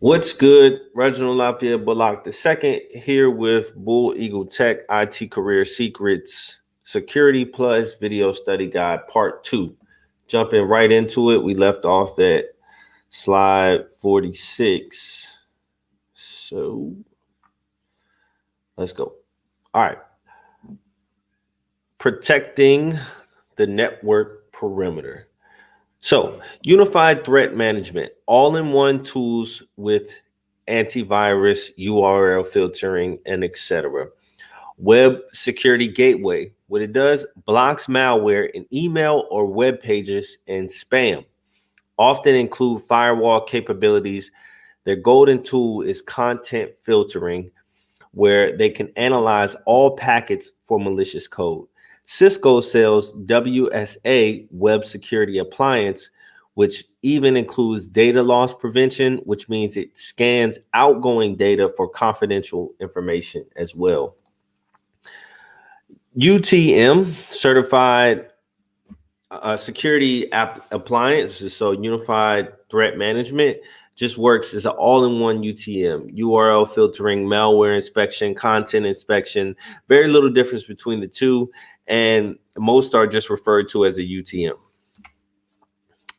What's good? Reginald Lafayette Bullock II here with Bull Eagle Tech IT Career Secrets Security Plus Video Study Guide Part 2. Jumping right into it, we left off at slide 46. So let's go. All right. Protecting the network perimeter. So, unified threat management, all-in-one tools with antivirus, URL filtering, and etc. Web security gateway, what it does, blocks malware in email or web pages and spam. Often include firewall capabilities. Their golden tool is content filtering, where they can analyze all packets for malicious code. Cisco sells WSA Web Security Appliance, which even includes data loss prevention, which means it scans outgoing data for confidential information as well. UTM, Certified Security Appliance, so Unified Threat Management, just works as an all-in-one UTM, URL filtering, malware inspection, content inspection. Very little difference between the two, and most are just referred to as a UTM.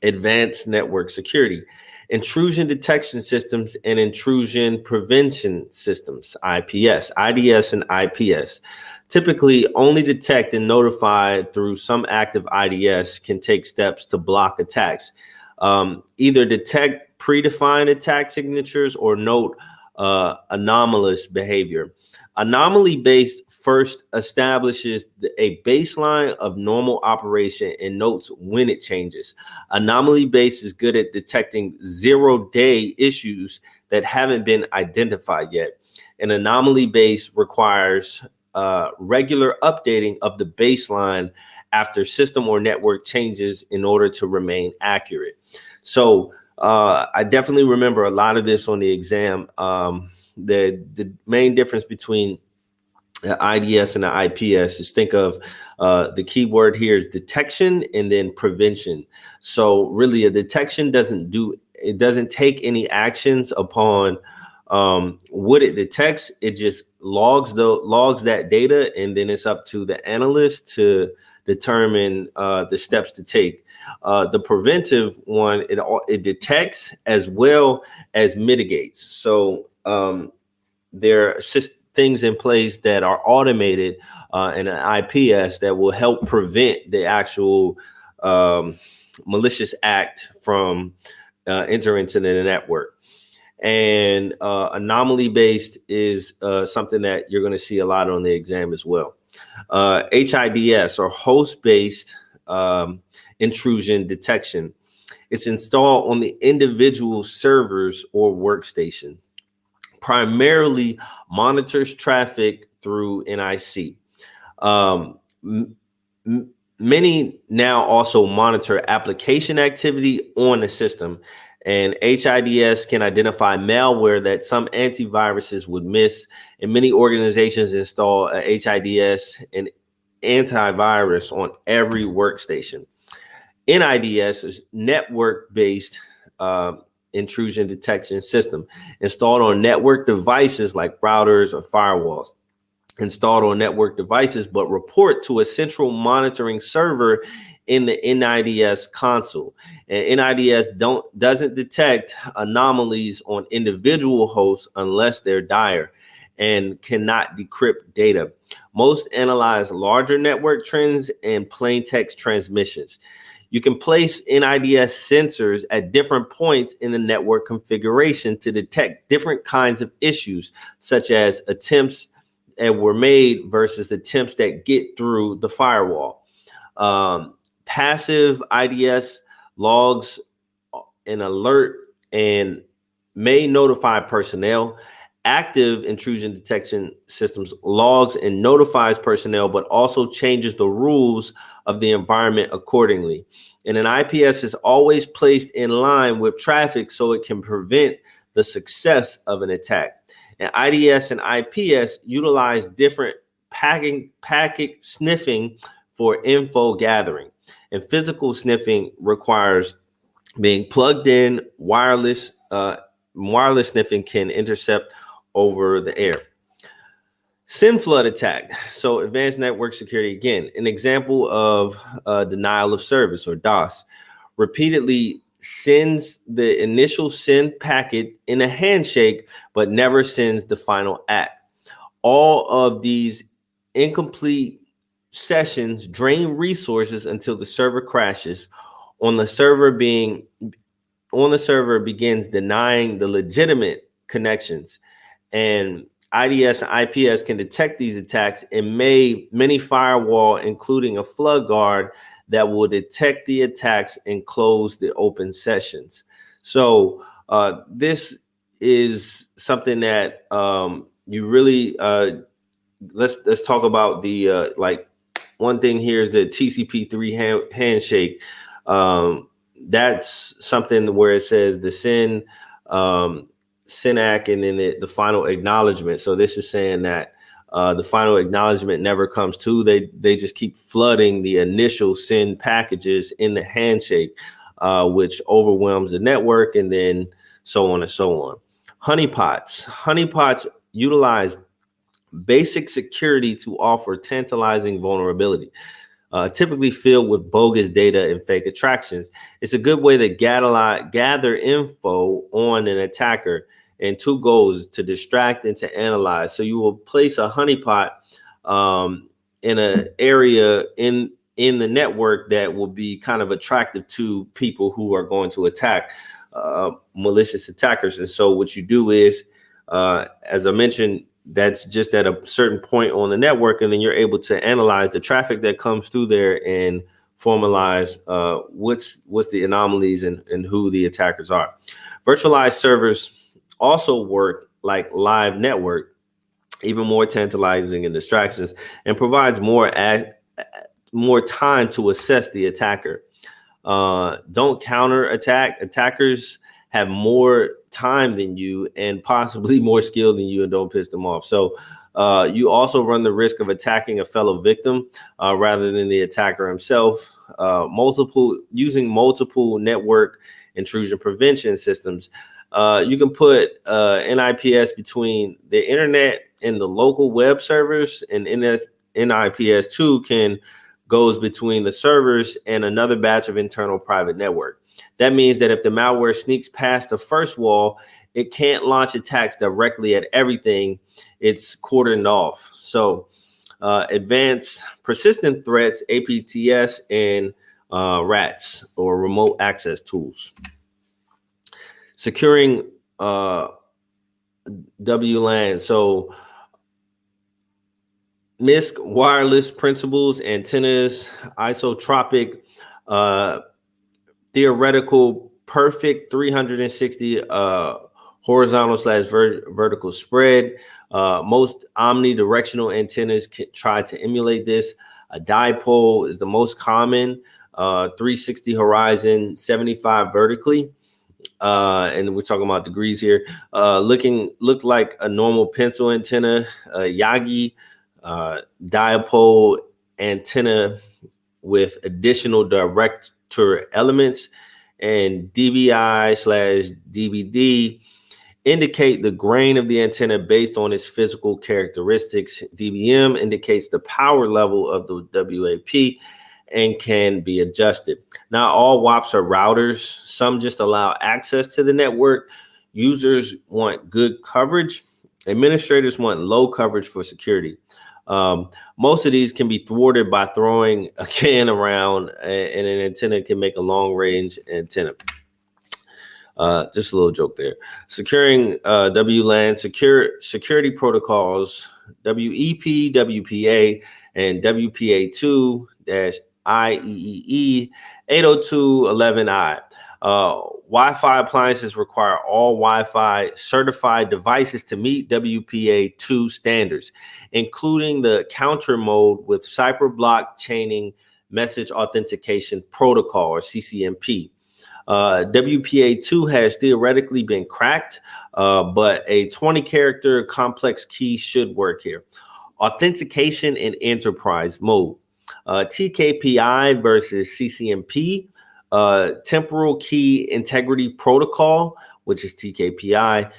Advanced network security, intrusion detection systems and intrusion prevention systems, IPS, IDS and IPS. Typically only detect and notify through some active IDS can take steps to block attacks. Either detect predefined attack signatures or note anomalous behavior. Anomaly-based first establishes a baseline of normal operation and notes when it changes. Anomaly-based is good at detecting zero-day issues that haven't been identified yet. And anomaly-based requires regular updating of the baseline after system or network changes in order to remain accurate. So I definitely remember a lot of this on the exam. The main difference between the IDS and the IPS is, think of the key word here is detection and then prevention. So really a detection doesn't take any actions upon what it detects. It just logs that data, and then it's up to the analyst to determine the steps to take. The preventive one, it detects as well as mitigates. So there are things in place that are automated in an IPS that will help prevent the actual malicious act from entering into the network. And anomaly-based is something that you're going to see a lot on the exam as well. HIDS, or host-based intrusion detection. It's installed on the individual servers or workstation. Primarily monitors traffic through NIC. Many now also monitor application activity on the system. And HIDS can identify malware that some antiviruses would miss. And many organizations install a HIDS and antivirus on every workstation. NIDS is network-based intrusion detection system, installed on network devices like routers or firewalls. Installed on network devices, but report to a central monitoring server in the NIDS console. And NIDS doesn't detect anomalies on individual hosts unless they're dire and cannot decrypt data. Most analyze larger network trends and plain text transmissions. You can place NIDS sensors at different points in the network configuration to detect different kinds of issues, such as attempts that were made versus attempts that get through the firewall. Passive IDS logs an alert and may notify personnel. Active intrusion detection systems logs and notifies personnel, but also changes the rules of the environment accordingly. And an IPS is always placed in line with traffic so it can prevent the success of an attack. And IDS and IPS utilize different packet sniffing for info gathering. And physical sniffing requires being plugged in wireless wireless sniffing can intercept over the air. Syn Flood attack. So advanced network security, again, an example of denial of service, or DOS. Repeatedly sends the initial send packet in a handshake, but never sends the final act. All of these incomplete sessions drain resources until the server crashes. The server begins denying the legitimate connections, and IDS and IPS can detect these attacks and many firewall, including a flood guard, that will detect the attacks and close the open sessions. So this is something that you really let's talk about the like one thing here is the TCP Three Handshake. That's something where it says the SYNAC and then the final acknowledgement. So this is saying that the final acknowledgement never comes to. They just keep flooding the initial send packages in the handshake, which overwhelms the network, and then so on and so on. Honeypots utilize basic security to offer tantalizing vulnerability. Typically filled with bogus data and fake attractions. It's a good way to gather info on an attacker, and two goals: to distract and to analyze. So you will place a honeypot in an area in the network that will be kind of attractive to people who are going to attack, malicious attackers. And so what you do is, as I mentioned, that's just at a certain point on the network, and then you're able to analyze the traffic that comes through there and formalize what's the anomalies and who the attackers are. Virtualized servers also work like live network, even more tantalizing in distractions, and provides more time to assess the attacker. Don't counter attack. Attackers have more time than you and possibly more skill than you, and don't piss them off. So you also run the risk of attacking a fellow victim rather than the attacker himself. Using multiple network intrusion prevention systems. You can put NIPS between the internet and the local web servers, and NIPS 2 goes between the servers and another batch of internal private network. That means that if the malware sneaks past the first wall, it can't launch attacks directly at everything. It's cordoned off. So advanced persistent threats, APTS, and RATs, or remote access tools. Securing WLAN. So MISC wireless principles, antennas, isotropic, theoretical, perfect 360 horizontal/vertical spread. Most omnidirectional antennas can try to emulate this. A dipole is the most common, 360 horizon, 75 vertically. And we're talking about degrees here. Looked like a normal pencil antenna. Yagi dipole antenna with additional director elements, and DBI/DBD indicate the grain of the antenna based on its physical characteristics. DBM indicates the power level of the WAP and can be adjusted. Not all WAPs are routers. Some just allow access to the network. Users want good coverage. Administrators want low coverage for security. Most of these can be thwarted by throwing a can around, and an antenna can make a long range antenna. Just a little joke there. Securing WLAN, security protocols, WEP, WPA, and WPA2-IEEE 802.11i. Wi-Fi appliances require all Wi-Fi certified devices to meet WPA2 standards, including the counter mode with cyberblock chaining message authentication protocol, or CCMP. WPA2 has theoretically been cracked, but a 20-character complex key should work here. Authentication in enterprise mode. TKPI versus CCMP. Temporal key integrity protocol, which is TKPI,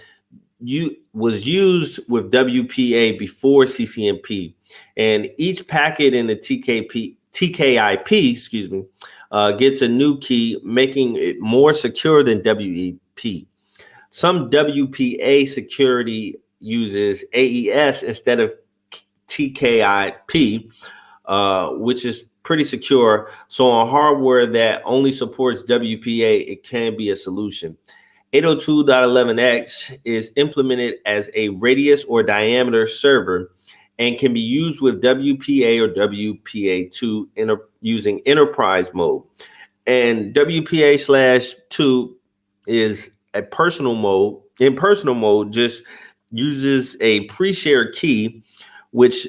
was used with WPA before CCNP, and each packet in the TKIP, gets a new key, making it more secure than WEP. Some WPA security uses AES instead of TKIP, which is pretty secure. So on hardware that only supports WPA, it can be a solution. 802.11x is implemented as a radius or diameter server and can be used with WPA or WPA2 using enterprise mode. And WPA/2 is a personal mode. In personal mode, just uses a pre-shared key, which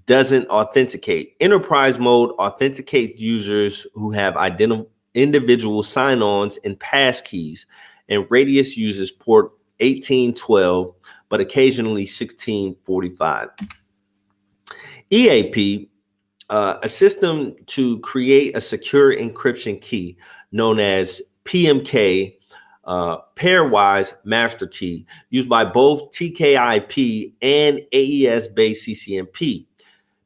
doesn't authenticate. Enterprise mode authenticates users who have individual sign-ons and passkeys. And Radius uses port 1812, but occasionally 1645. EAP, a system to create a secure encryption key known as PMK, pairwise master key, used by both TKIP and AES-based CCNP.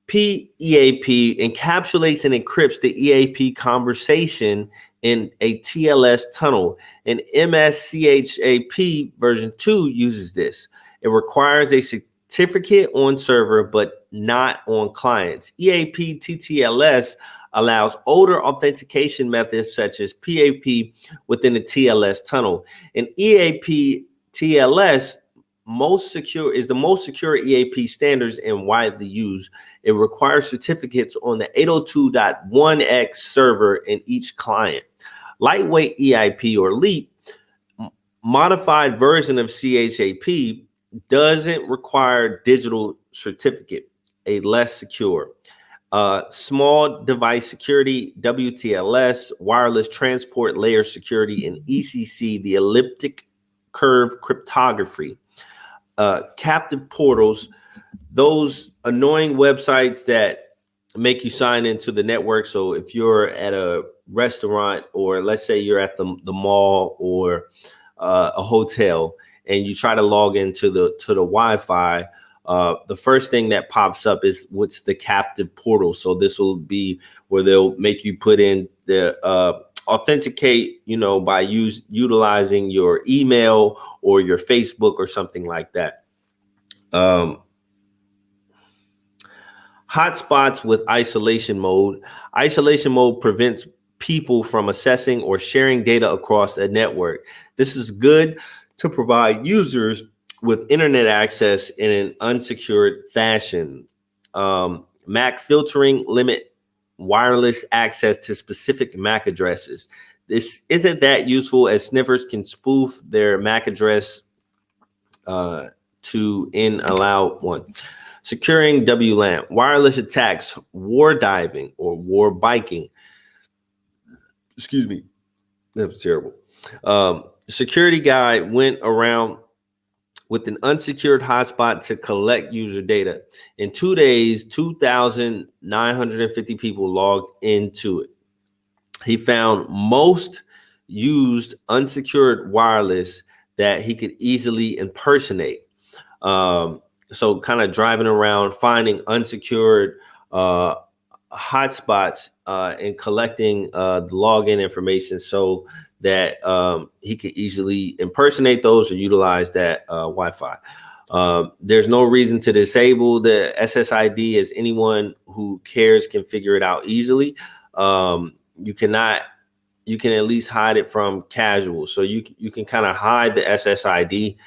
PEAP encapsulates and encrypts the EAP conversation in a TLS tunnel, and MSCHAP version 2 uses this. It requires a certificate on server, but not on clients. EAP TTLS allows older authentication methods such as PAP within the TLS tunnel. And EAP TLS is the most secure EAP standards and widely used. It requires certificates on the 802.1x server in each client. Lightweight EIP or LEAP, modified version of CHAP, doesn't require digital certificate, a less secure. Small device security, WTLS, wireless transport layer security, and ECC, the elliptic curve cryptography. Captive portals, those annoying websites that make you sign into the network. So if you're at a restaurant, or let's say you're at the mall or a hotel, and you try to log into the Wi-Fi, the first thing that pops up is what's the captive portal. So this will be where they'll make you put in the authenticate, by utilizing your email or your Facebook or something like that. Hotspots with isolation mode. Isolation mode prevents people from accessing or sharing data across a network. This is good to provide users with internet access in an unsecured fashion. MAC filtering limit wireless access to specific MAC addresses. This isn't that useful, as sniffers can spoof their MAC address to allow one. Securing WLAN, wireless attacks, war diving or war biking. Excuse me, that was terrible. Security guy went around with an unsecured hotspot to collect user data. In 2 days, 2,950 people logged into it. He found most used unsecured wireless that he could easily impersonate. So kind of driving around, finding unsecured hotspots and collecting the login information so that he could easily impersonate those or utilize that Wi-Fi. There's no reason to disable the SSID, as anyone who cares can figure it out easily. You can at least hide it from casuals. So you can kind of hide the SSID.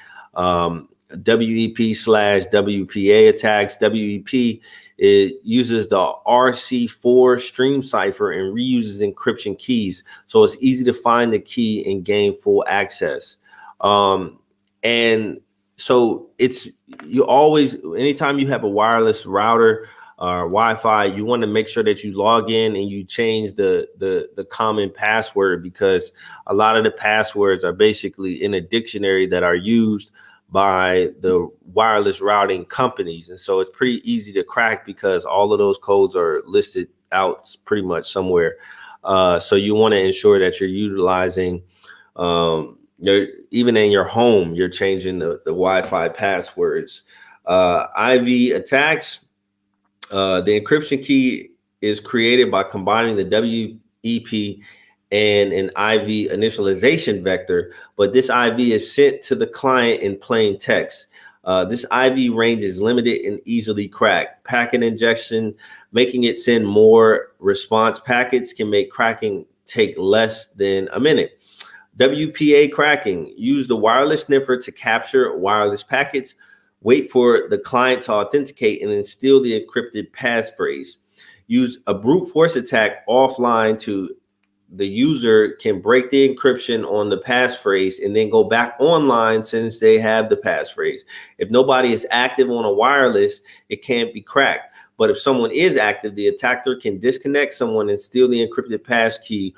WEP/WPA attacks. WEP uses the RC4 stream cipher and reuses encryption keys, so it's easy to find the key and gain full access. And so anytime you have a wireless router or Wi-Fi, you want to make sure that you log in and you change the common password, because a lot of the passwords are basically in a dictionary that are used by the wireless routing companies. And so it's pretty easy to crack because all of those codes are listed out pretty much somewhere. So you want to ensure that you're utilizing Even in your home, you're changing the Wi-Fi passwords. IV attacks. The encryption key is created by combining the WEP and an IV initialization vector, but this IV is sent to the client in plain text. This IV range is limited and easily cracked. Packet injection, making it send more response packets, can make cracking take less than a minute. Wpa cracking, use the wireless sniffer to capture wireless packets, wait for the client to authenticate, and then steal the encrypted passphrase. Use a brute force attack offline to the user can break the encryption on the passphrase and then go back online since they have the passphrase. If nobody is active on a wireless, it can't be cracked. But if someone is active, the attacker can disconnect someone and steal the encrypted passkey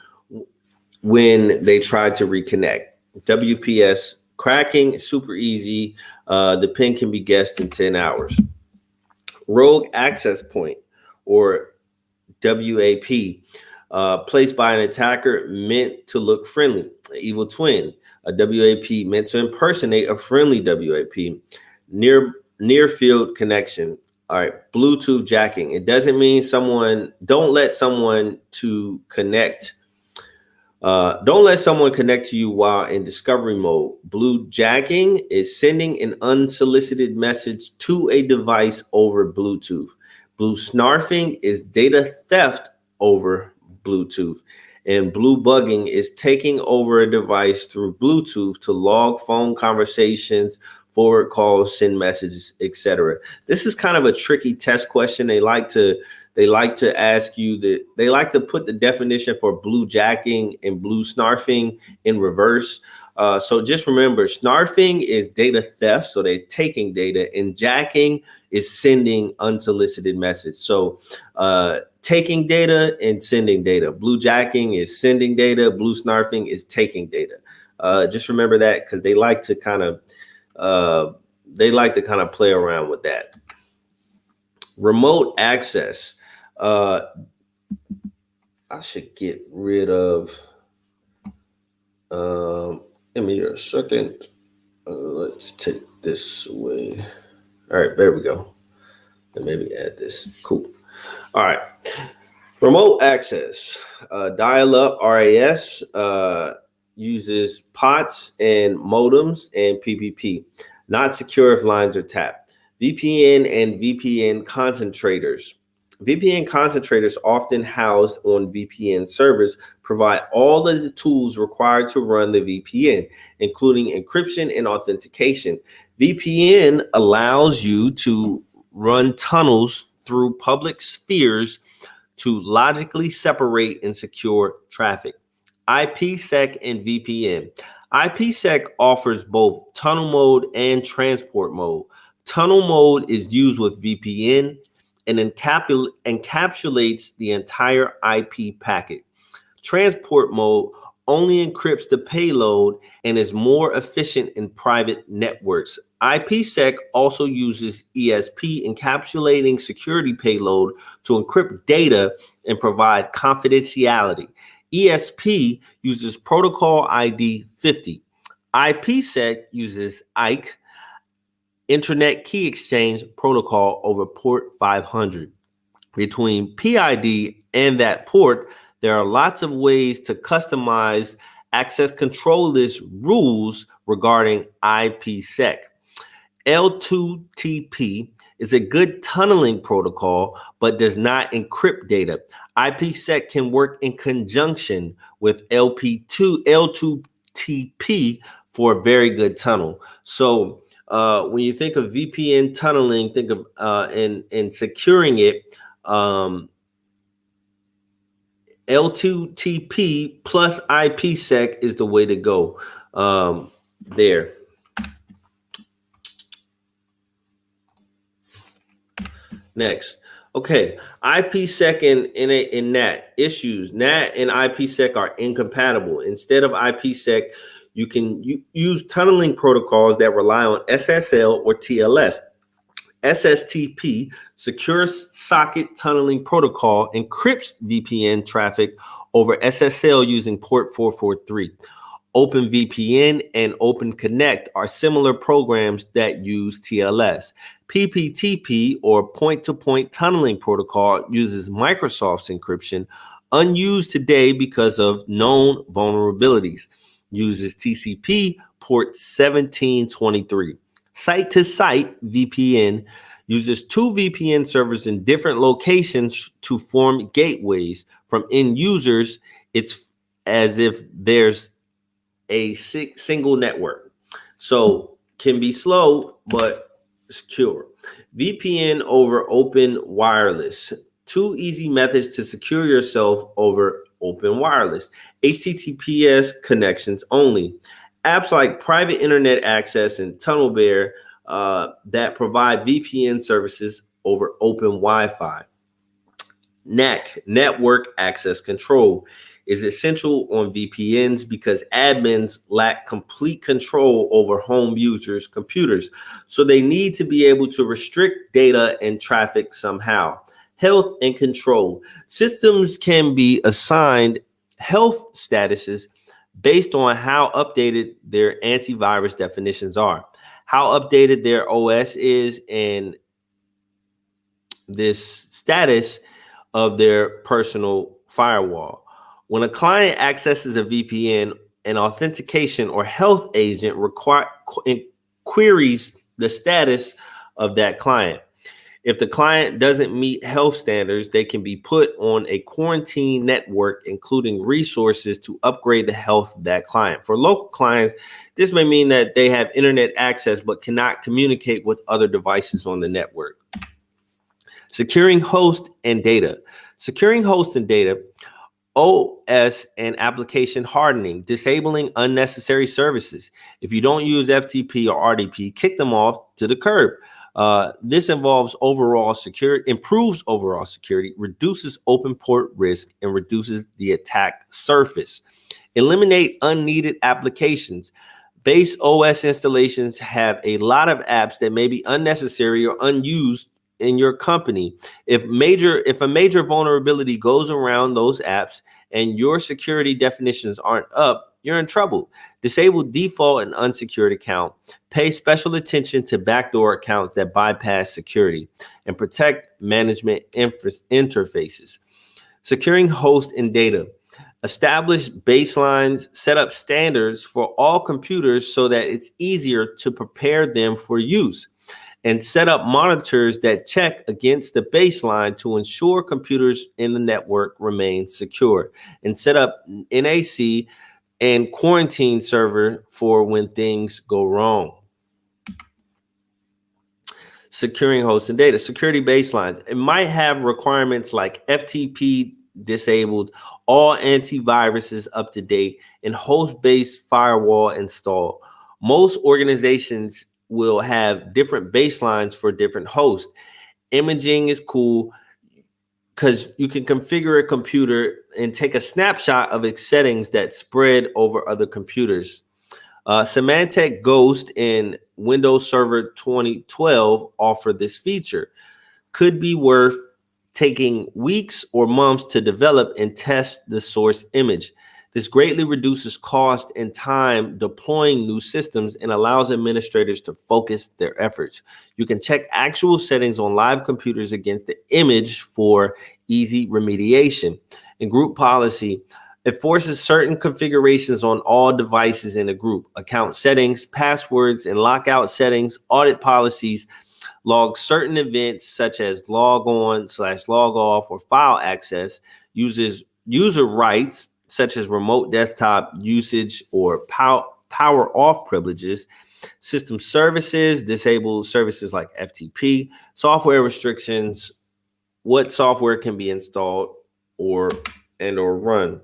when they try to reconnect. WPS cracking is super easy. The pin can be guessed in 10 hours. Rogue access point, or WAP, placed by an attacker meant to look friendly. Evil twin, a WAP meant to impersonate a friendly WAP. Near field connection. All right, Bluetooth jacking. It doesn't mean don't let someone connect to you while in discovery mode. Blue jacking is sending an unsolicited message to a device over Bluetooth. Blue snarfing is data theft over Bluetooth. And blue bugging is taking over a device through Bluetooth to log phone conversations, forward calls, send messages, etc. This is kind of a tricky test question. They like to ask you that they like to put the definition for blue jacking and blue snarfing in reverse. So just remember, snarfing is data theft, so they're taking data, and jacking is sending unsolicited message. So taking data and sending data. Blue jacking is sending data. Blue snarfing is taking data. Just remember that, because they like to kind of play around with that. Remote access. I should get rid of. Give me a second. Let's take this away. All right, there we go. And maybe add this. Cool. All right. Remote access. Dial-up RAS uses POTS and modems and PPP. Not secure if lines are tapped. VPN and VPN concentrators. VPN concentrators, often housed on VPN servers, provide all of the tools required to run the VPN, including encryption and authentication. VPN allows you to run tunnels through public spheres to logically separate and secure traffic. IPsec and VPN. IPsec offers both tunnel mode and transport mode. Tunnel mode is used with VPN and encapsulates the entire IP packet. Transport mode only encrypts the payload and is more efficient in private networks. IPsec also uses ESP, encapsulating security payload, to encrypt data and provide confidentiality. ESP uses protocol ID 50. IPsec uses IKE, Internet Key Exchange Protocol, over port 500. Between PID and that port, there are lots of ways to customize access control list rules regarding IPsec. L2TP is a good tunneling protocol, but does not encrypt data. IPsec can work in conjunction with L2TP for a very good tunnel. So when you think of VPN tunneling, think of and securing it, L2TP plus IPsec is the way to go there. Next. Okay, IPsec and NAT issues. NAT and IPsec are incompatible. Instead of IPsec, you can use tunneling protocols that rely on SSL or TLS. SSTP, Secure Socket Tunneling Protocol, encrypts VPN traffic over SSL using port 443. OpenVPN and OpenConnect are similar programs that use TLS. PPTP, or point-to-point tunneling protocol, uses Microsoft's encryption, unused today because of known vulnerabilities. Uses TCP port 1723. Site-to-site VPN uses two VPN servers in different locations to form gateways from end users. It's as if there's a single network. So can be slow, but secure. VPN over open wireless. Two easy methods to secure yourself over open wireless. HTTPS connections only. Apps like Private Internet Access and TunnelBear that provide VPN services over open Wi-Fi. NAC, Network Access Control, is essential on VPNs because admins lack complete control over home users' computers. So they need to be able to restrict data and traffic somehow. Health and control. Systems can be assigned health statuses based on how updated their antivirus definitions are, how updated their OS is, and this status of their personal firewall. When a client accesses a VPN, an authentication or health agent queries the status of that client. If the client doesn't meet health standards, they can be put on a quarantine network, including resources to upgrade the health of that client. For local clients, this may mean that they have internet access but cannot communicate with other devices on the network. Securing host and data. Securing host and data, OS and application hardening, disabling unnecessary services. If you don't use FTP or RDP, kick them off to the curb. This involves overall security, improves overall security, reduces open port risk, and reduces the attack surface. Eliminate unneeded applications. Base OS installations have a lot of apps that may be unnecessary or unused in your company. If a major vulnerability goes around those apps and your security definitions aren't up, you're in trouble. Disable default and unsecured account. Pay special attention to backdoor accounts that bypass security, and protect management interfaces. Securing host and data. Establish baselines, set up standards for all computers so that it's easier to prepare them for use, and set up monitors that check against the baseline to ensure computers in the network remain secure, and set up NAC and quarantine server for when things go wrong. Securing hosts and data. Security baselines. It might have requirements like FTP disabled, all antiviruses up to date, and host-based firewall installed. Most organizations will have different baselines for different hosts. Imaging is cool because you can configure a computer and take a snapshot of its settings that spread over other computers. Symantec Ghost and Windows Server 2012 offer this feature. Could be worth taking weeks or months to develop and test the source image. This greatly reduces cost and time deploying new systems and allows administrators to focus their efforts. You can check actual settings on live computers against the image for easy remediation. And group policy, it forces certain configurations on all devices in a group. Account settings, passwords, and lockout settings, audit policies, log certain events such as log on/log off or file access, uses user rights such as remote desktop usage or power off privileges, system services, disable services like FTP, software restrictions, what software can be installed or run.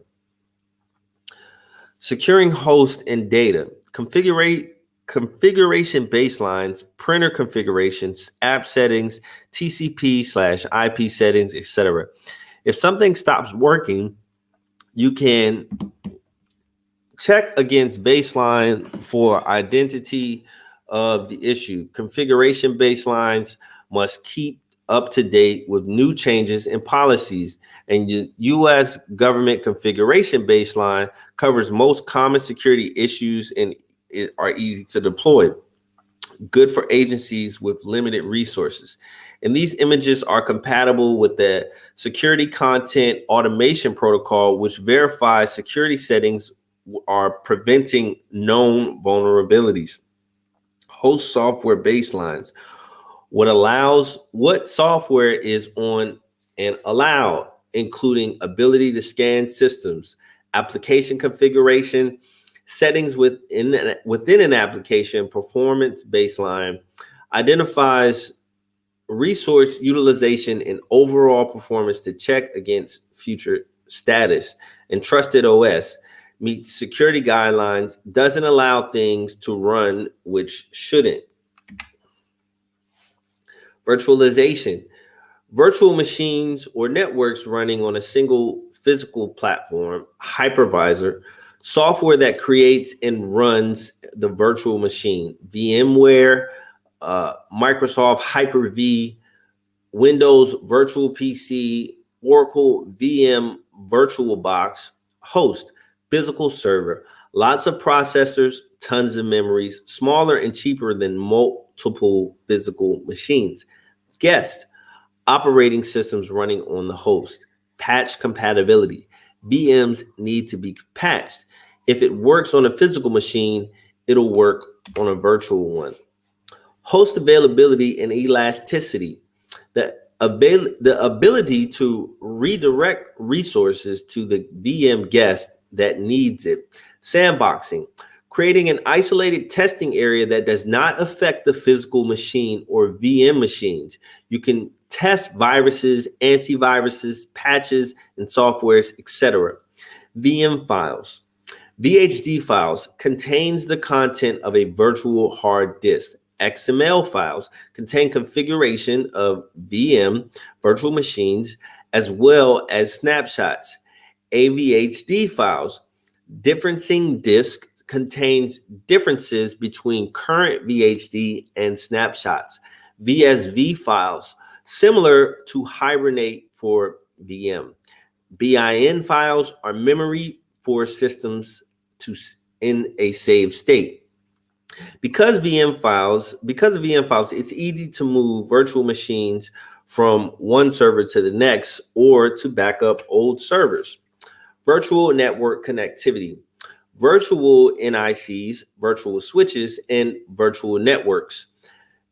Securing host and data. Configuration baselines, printer configurations, app settings, TCP/IP settings, etc. If something stops working, you can check against baseline for identity of the issue. Configuration baselines must keep up to date with new changes and policies. And the U.S. government configuration baseline covers most common security issues and are easy to deploy. Good for agencies with limited resources. And these images are compatible with the Security Content Automation Protocol, which verifies security settings are preventing known vulnerabilities. Host software baselines. What software is on and allowed, including ability to scan systems, application configuration, settings within an application, performance baseline, identifies resource utilization and overall performance to check against future status, and trusted OS meets security guidelines, doesn't allow things to run which shouldn't. Virtualization. Virtual machines or networks running on a single physical platform, hypervisor, software that creates and runs the virtual machine. VMware, Microsoft Hyper-V, Windows Virtual PC, Oracle VM VirtualBox, host, physical server, lots of processors, tons of memories, smaller and cheaper than multiple physical machines. Guest, operating systems running on the host. Patch compatibility. VMs need to be patched. If it works on a physical machine, it'll work on a virtual one. Host availability and elasticity. The ability to redirect resources to the VM guest that needs it. Sandboxing. Creating an isolated testing area that does not affect the physical machine or VM machines. You can test viruses, antiviruses, patches, and softwares, etc. VM files. VHD files contains the content of a virtual hard disk. XML files contain configuration of VM virtual machines as well as snapshots. AVHD files, differencing disk, contains differences between current VHD and snapshots. VSV files, similar to Hibernate for VM. BIN files are memory for systems in a saved state. Because of VM files, it's easy to move virtual machines from one server to the next or to back up old servers. Virtual network connectivity. Virtual NICs, virtual switches, and virtual networks.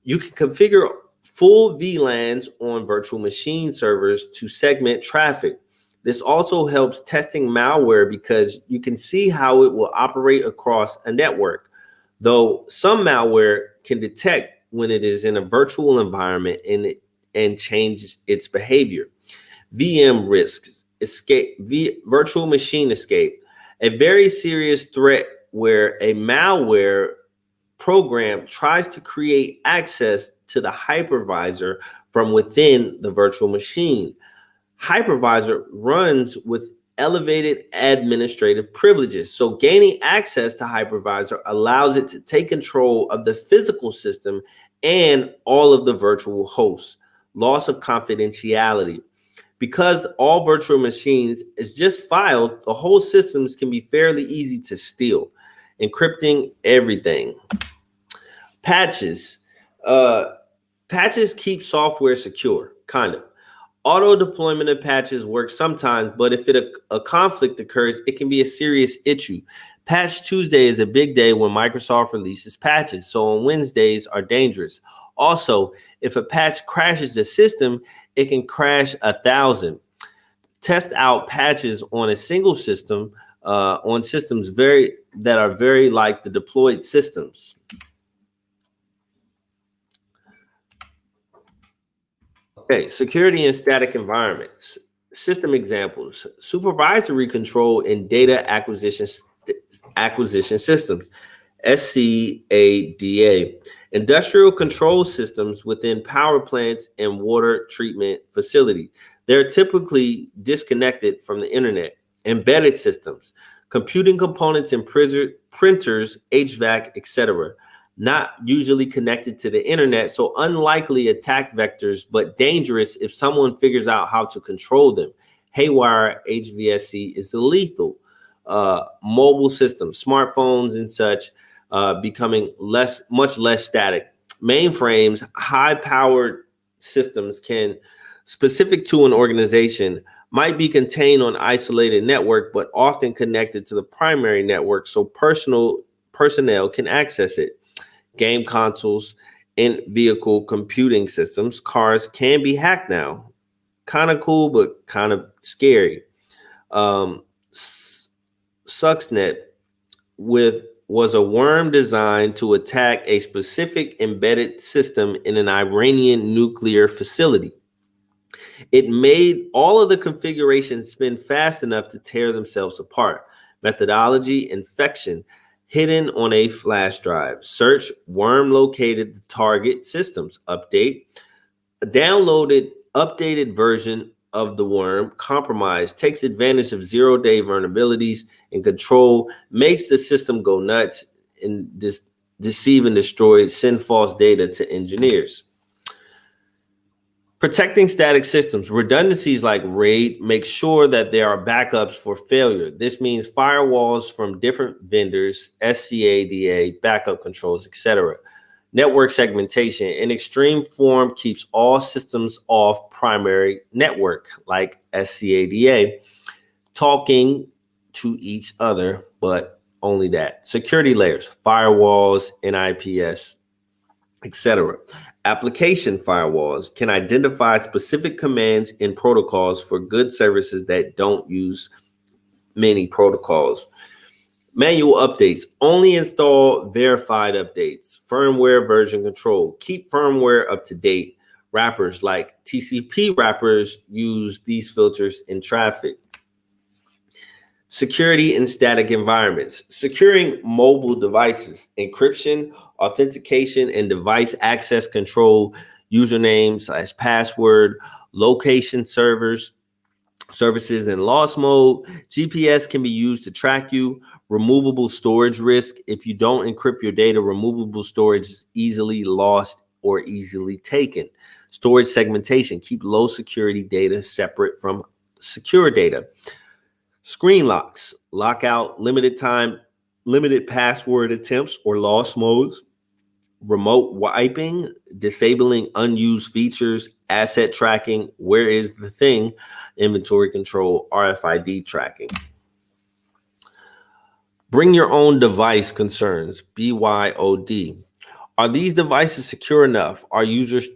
You can configure full VLANs on virtual machine servers to segment traffic. This also helps testing malware because you can see how it will operate across a network, though some malware can detect when it is in a virtual environment and changes its behavior. VM risks, virtual machine escape. A very serious threat where a malware program tries to create access to the hypervisor from within the virtual machine. Hypervisor runs with elevated administrative privileges, so gaining access to hypervisor allows it to take control of the physical system and all of the virtual hosts. Loss of confidentiality. Because all virtual machines is just files, the whole systems can be fairly easy to steal. Encrypting everything. Patches. Patches keep software secure, kind of. Auto deployment of patches works sometimes, but if a conflict occurs, it can be a serious issue. Patch Tuesday is a big day when Microsoft releases patches, so on Wednesdays are dangerous. Also, if a patch crashes the system, it can crash 1,000. Test out patches on a single system, on systems that are very like the deployed systems. Okay, security in static environments. System examples: supervisory control in data acquisition systems, SCADA. Industrial control systems within power plants and water treatment facility. They're typically disconnected from the internet. Embedded systems, computing components in printers, HVAC, etc. not usually connected to the internet, so unlikely attack vectors, but dangerous if someone figures out how to control them. Haywire HVSC is lethal. Mobile systems, smartphones and such, becoming much less static. Mainframes, high-powered systems specific to an organization, might be contained on isolated network, but often connected to the primary network so personnel can access it. Game consoles, in-vehicle computing systems, cars can be hacked now. Kind of cool, but kind of scary. Stuxnet was a worm designed to attack a specific embedded system in an Iranian nuclear facility. It made all of the configurations spin fast enough to tear themselves apart. Methodology: infection, hidden on a flash drive. Search: worm located the target systems. Update: updated version of the worm. Compromise: takes advantage of zero-day vulnerabilities, and control makes the system go nuts and deceive and destroy, send false data to engineers. Protecting static systems. Redundancies like RAID make sure that there are backups for failure. This means firewalls from different vendors, SCADA, backup controls, etc. Network segmentation, in extreme form, keeps all systems off primary network, like SCADA, talking to each other, but only that. Security layers, firewalls, NIPS, etc. Application firewalls can identify specific commands and protocols for good services that don't use many protocols. Manual updates: only install verified updates. Firmware version control: keep firmware up to date. Wrappers like TCP wrappers use these filters in traffic. Security in static environments. Securing mobile devices. Encryption, authentication, and device access control. Username / password. Location services in lost mode. GPS can be used to track you. Removable storage risk. If you don't encrypt your data, removable storage is easily lost or easily taken. Storage segmentation. Keep low security data separate from secure data. Screen locks, lock out limited time, limited password attempts or lost modes. Remote wiping, disabling unused features. Asset tracking, where is the thing? Inventory control, RFID tracking. Bring your own device concerns, BYOD. Are these devices secure enough? Are users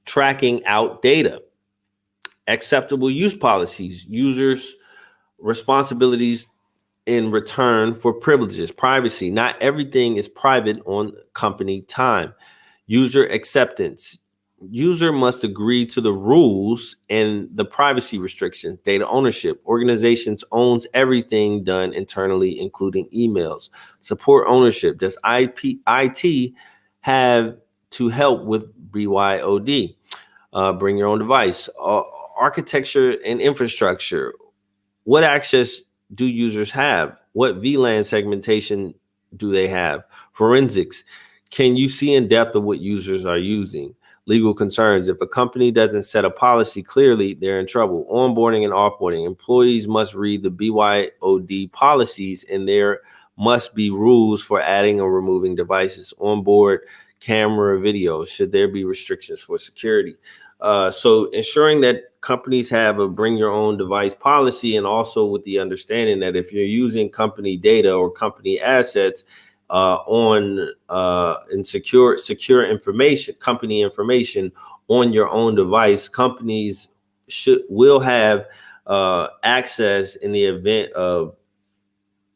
tracking out data? Acceptable use policies, users' responsibilities in return for privileges. Privacy: not everything is private on company time. User acceptance: user must agree to the rules and the privacy restrictions. Data ownership: organizations owns everything done internally, including emails. Support ownership: does IT have to help with BYOD? Bring your own device. Architecture and infrastructure: what access do users have? What VLAN segmentation do they have? Forensics: can you see in depth of what users are using? Legal concerns: if a company doesn't set a policy clearly, they're in trouble. Onboarding and offboarding: employees must read the BYOD policies, and there must be rules for adding or removing devices. Onboard camera video: should there be restrictions for security? So ensuring that companies have a bring your own device policy, and also with the understanding that if you're using company data or company assets and secure information, company information on your own device, companies will have access in the event of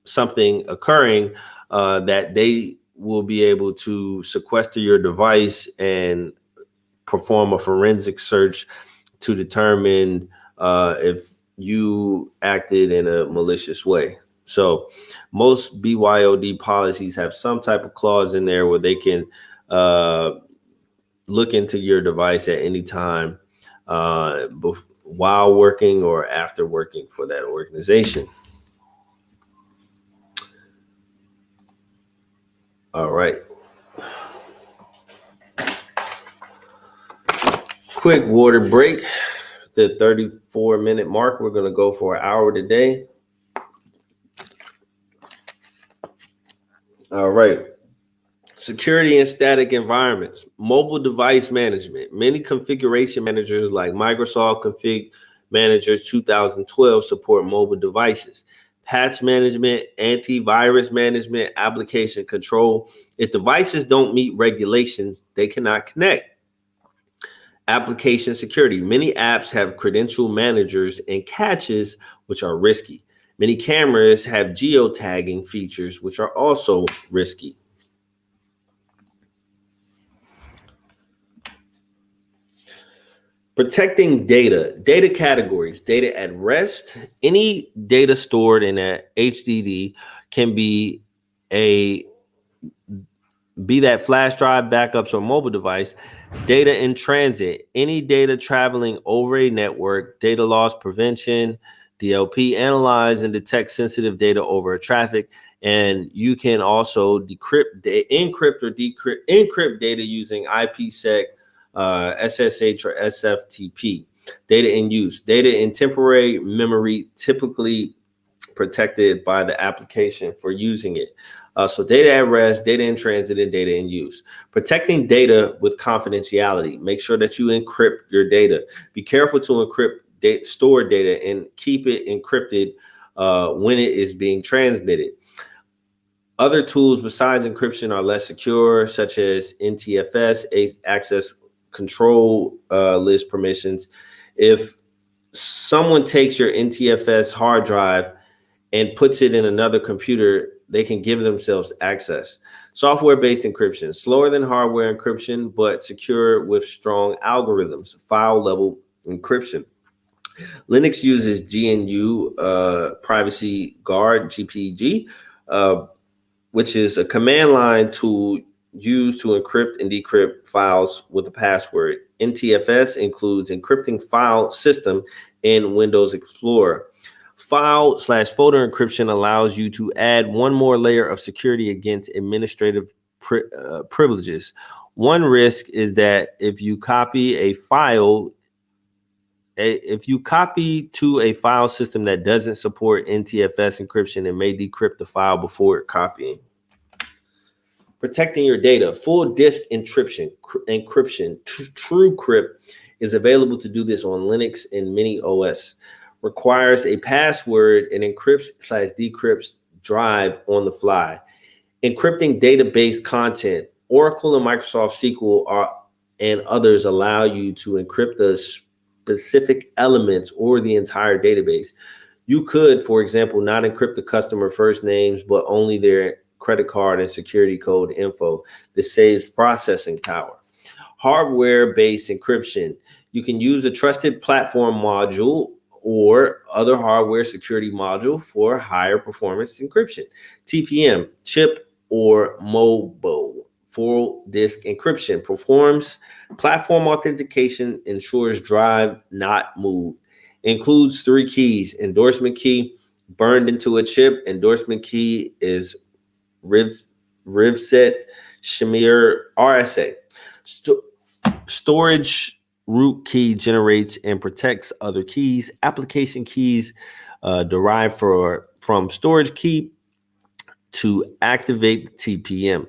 something occurring, that they will be able to sequester your device and perform a forensic search to determine if you acted in a malicious way. So most BYOD policies have some type of clause in there where they can look into your device at any time while working or after working for that organization. All right. Quick water break. The 34-minute mark. We're going to go for an hour today. All right. Security in static environments. Mobile device management. Many configuration managers like Microsoft Config Manager 2012 support mobile devices. Patch management, antivirus management, application control. If devices don't meet regulations, they cannot connect. Application security. Many apps have credential managers and caches, which are risky. Many cameras have geotagging features, which are also risky. Protecting data. Data categories. Data at rest. Any data stored in a HDD can be that flash drive, backups, or mobile device. Data in transit. Any data traveling over a network. Data loss prevention. DLP. Analyze and detect sensitive data over traffic. And you can also encrypt or encrypt data using IPsec, SSH, or SFTP. Data in use. Data in temporary memory, typically protected by the application for using it. So data at rest, data in transit, and data in use. Protecting data with confidentiality. Make sure that you encrypt your data. Be careful to encrypt stored data and keep it encrypted when it is being transmitted. Other tools besides encryption are less secure, such as NTFS, access control list permissions. If someone takes your NTFS hard drive and puts it in another computer, they can give themselves access. Software-based encryption, slower than hardware encryption, but secure with strong algorithms. File-level encryption. Linux uses GNU Privacy Guard, GPG, which is a command line tool used to encrypt and decrypt files with a password. NTFS includes encrypting file system in Windows Explorer. File/folder encryption allows you to add one more layer of security against administrative privileges. One risk is that if you copy to a file system that doesn't support NTFS encryption, it may decrypt the file before copying. Protecting your data. Full disk encryption. TrueCrypt is available to do this on Linux and many OS. Requires a password and encrypts/decrypts drive on the fly. Encrypting database content. Oracle and Microsoft SQL and others allow you to encrypt the specific elements or the entire database. You could, for example, not encrypt the customer first names, but only their credit card and security code info. This saves processing power. Hardware-based encryption. You can use a trusted platform module or other hardware security module for higher performance encryption. TPM, chip or mobile, full disk encryption, performs platform authentication, ensures drive not moved. Includes 3 keys: endorsement key, burned into a chip. Endorsement key is Rivset, Shamir, RSA. Storage root key generates and protects other keys. Application keys derived from storage key to activate the TPM.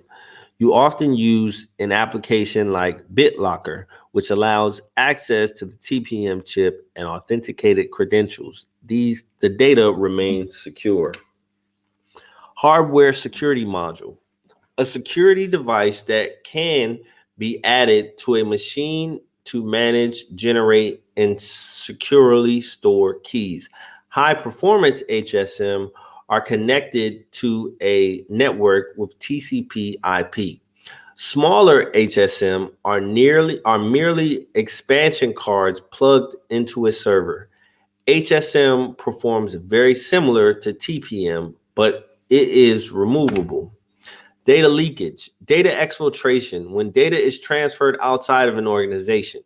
You often use an application like BitLocker, which allows access to the TPM chip and authenticated credentials. The data remains secure. Hardware security module. A security device that can be added to a machine to manage, generate, and securely store keys. High performance HSM are connected to a network with TCP IP. Smaller HSM are merely expansion cards plugged into a server. HSM performs very similar to TPM, but it is removable. Data leakage, data exfiltration, when data is transferred outside of an organization.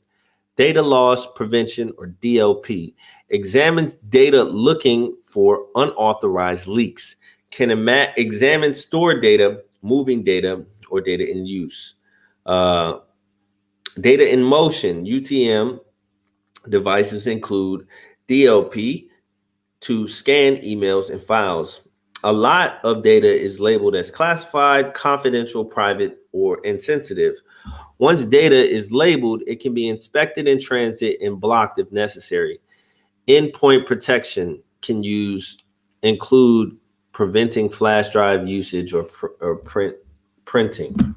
Data loss prevention, or DLP, examines data looking for unauthorized leaks. Can examine stored data, moving data, or data in use. Data in motion, UTM devices include DLP to scan emails and files. A lot of data is labeled as classified, confidential, private, or insensitive. Once data is labeled, it can be inspected in transit and blocked if necessary. Endpoint protection can include preventing flash drive usage or printing.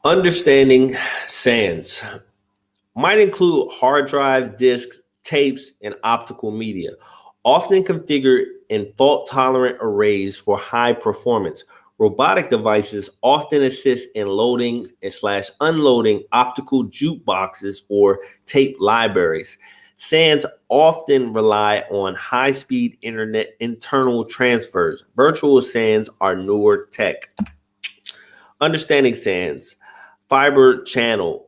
Understanding SANs might include hard drives, disks, tapes, and optical media, often configured in fault-tolerant arrays for high performance. Robotic devices often assist in loading / unloading optical jukeboxes or tape libraries. SANs often rely on high-speed internet internal transfers. Virtual SANs are newer tech. Understanding SANs, fiber channel.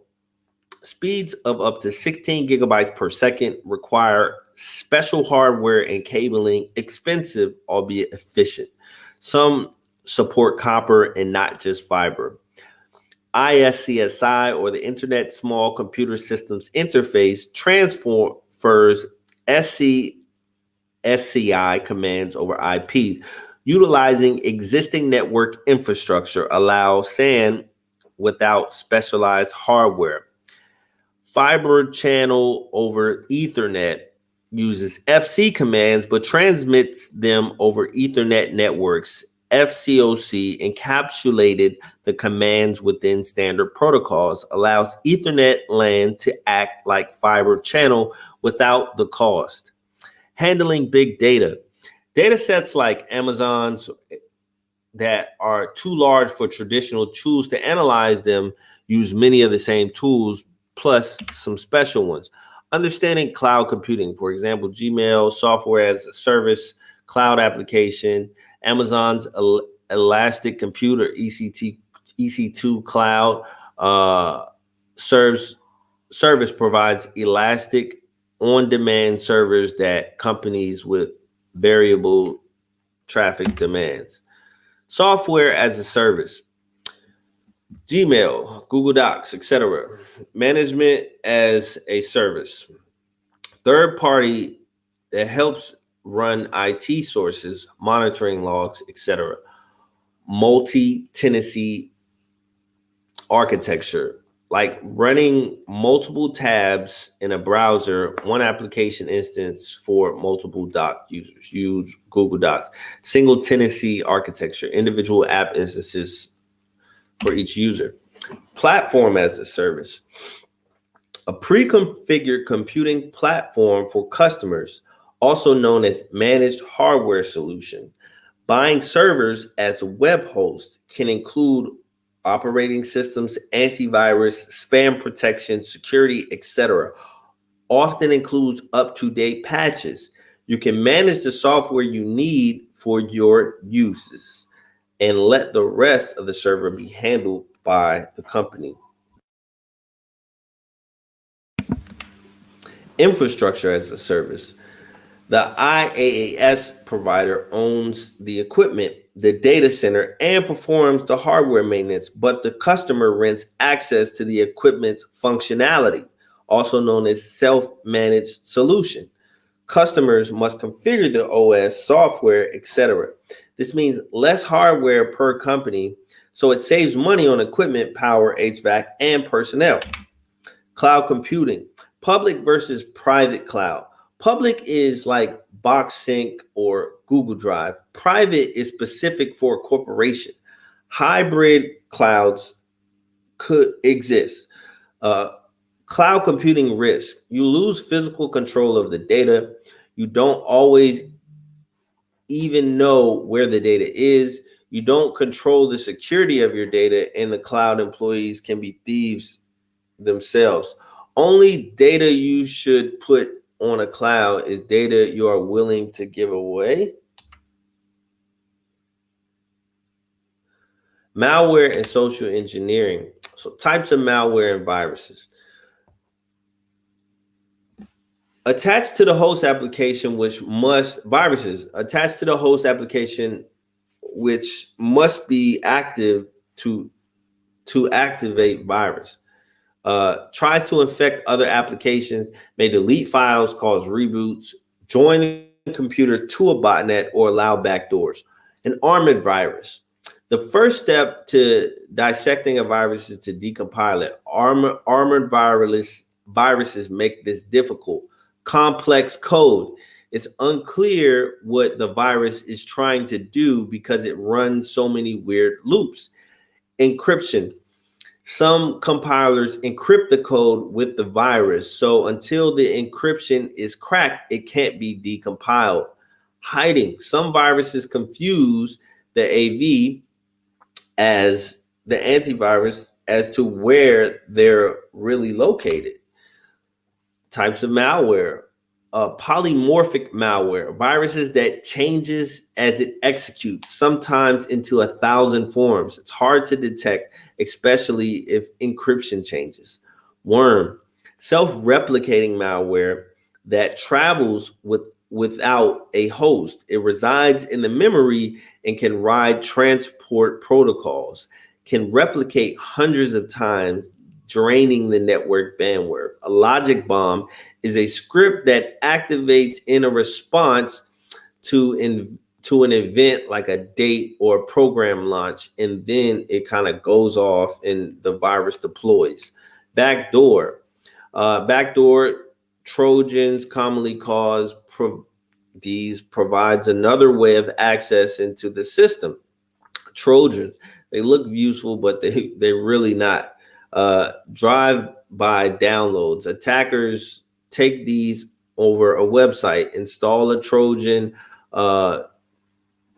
Speeds of up to 16 gigabytes per second require special hardware and cabling, expensive, albeit efficient. Some support copper and not just fiber. ISCSI, or the Internet Small Computer Systems Interface, transfers SCI commands over IP. Utilizing existing network infrastructure allows SAN without specialized hardware. Fiber channel over Ethernet uses FC commands but transmits them over Ethernet networks. FCOC encapsulated the commands within standard protocols, allows Ethernet LAN to act like fiber channel without the cost. Handling big data. Data sets like Amazon's that are too large for traditional tools to analyze them use many of the same tools, plus some special ones. Understanding cloud computing, for example, Gmail, software as a service, cloud application, Amazon's Elastic Computer, EC2 cloud service provides elastic on-demand servers that companies with variable traffic demands. Software as a service. Gmail, Google Docs, etc. Management as a service. Third party that helps run IT sources, monitoring logs, etc. Multi-tenancy architecture, like running multiple tabs in a browser, one application instance for multiple doc users. Use Google Docs. Single tenancy architecture, individual app instances for each user. Platform as a service, a pre-configured computing platform for customers, also known as managed hardware solution. Buying servers as web hosts can include operating systems, antivirus, spam protection, security, etc. Often includes up-to-date patches. You can manage the software you need for your uses and let the rest of the server be handled by the company. Infrastructure as a service. The IaaS provider owns the equipment, the data center, and performs the hardware maintenance, but the customer rents access to the equipment's functionality, also known as self-managed solution. Customers must configure the OS, software, etc. This means less hardware per company, so it saves money on equipment, power, HVAC, and personnel. Cloud computing, public versus private cloud. Public is like Box Sync or Google Drive. Private is specific for a corporation. Hybrid clouds could exist. Cloud computing risk. You lose physical control of the data. You don't always even know where the data is. You don't control the security of your data, and the cloud employees can be thieves themselves. Only data you should put on a cloud is data you are willing to give away. Malware and social engineering. So types of malware and viruses. Attached to the host application, viruses attached to the host application, which must be active to activate virus. Tries to infect other applications, may delete files, cause reboots, join the computer to a botnet, or allow backdoors. An armored virus. The first step to dissecting a virus is to decompile it. Armored viruses make this difficult. Complex code. It's unclear what the virus is trying to do because it runs so many weird loops. Encryption. Some compilers encrypt the code with the virus, so until the encryption is cracked, it can't be decompiled. Hiding. Some viruses confuse the AV as the antivirus as to where they're really located. Types of malware. Polymorphic malware, viruses that changes as it executes, sometimes into 1,000 forms. It's hard to detect, especially if encryption changes. Worm, self-replicating malware that travels without a host. It resides in the memory and can ride transport protocols, can replicate hundreds of times, draining the network bandwidth. A logic bomb is a script that activates in a response to an event like a date or program launch, and then it kind of goes off and the virus deploys. Backdoor. Backdoor Trojans, commonly called these, provides another way of access into the system. Trojans, they look useful, but they're really not. Drive-by downloads. Attackers take these over a website, install a Trojan